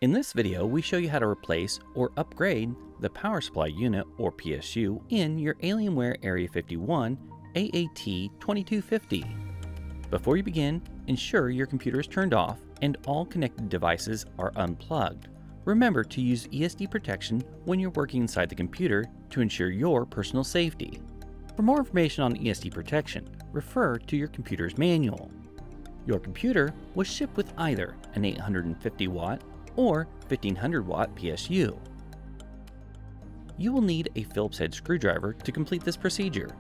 In this video, we show you how to replace or upgrade the power supply unit or PSU in your Alienware Area 51 AAT2250. Before you begin, ensure your computer is turned off and all connected devices are unplugged. Remember to use ESD protection when you're working inside the computer to ensure your personal safety. For more information on ESD protection, refer to your computer's manual. Your computer was shipped with either an 850 watt or 1500 watt PSU. You will need a Phillips head screwdriver to complete this procedure.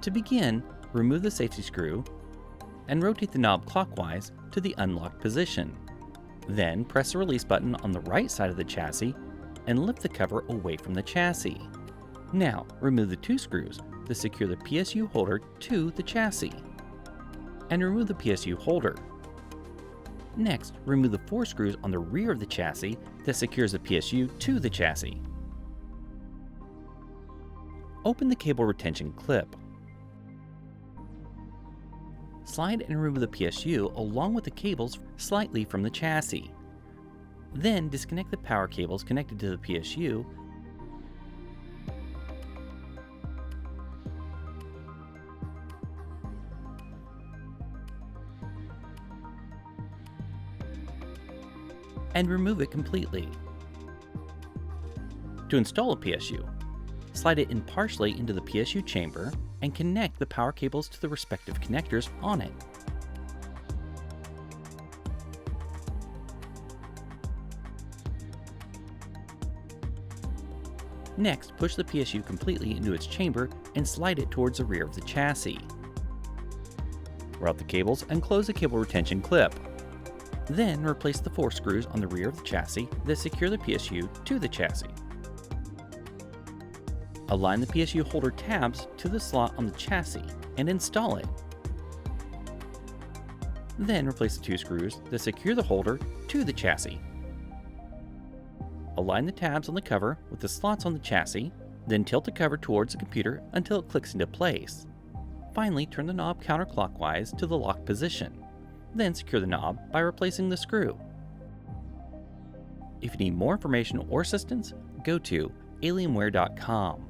To begin, remove the safety screw and rotate the knob clockwise to the unlocked position. Then press the release button on the right side of the chassis and lift the cover away from the chassis. Now remove the two screws that secure the PSU holder to the chassis and remove the PSU holder. Next, remove the four screws on the rear of the chassis that secures the PSU to the chassis. Open the cable retention clip. Slide and remove the PSU along with the cables slightly from the chassis. Then disconnect the power cables connected to the PSU and remove it completely. To install a PSU, slide it in partially into the PSU chamber and connect the power cables to the respective connectors on it. Next, push the PSU completely into its chamber and slide it towards the rear of the chassis. Route the cables and close the cable retention clip. Then replace the four screws on the rear of the chassis that secure the PSU to the chassis. Align the PSU holder tabs to the slot on the chassis and install it. Then replace the two screws that secure the holder to the chassis. Align the tabs on the cover with the slots on the chassis, then tilt the cover towards the computer until it clicks into place. Finally, turn the knob counterclockwise to the locked position. Then secure the knob by replacing the screw. If you need more information or assistance, go to alienware.com.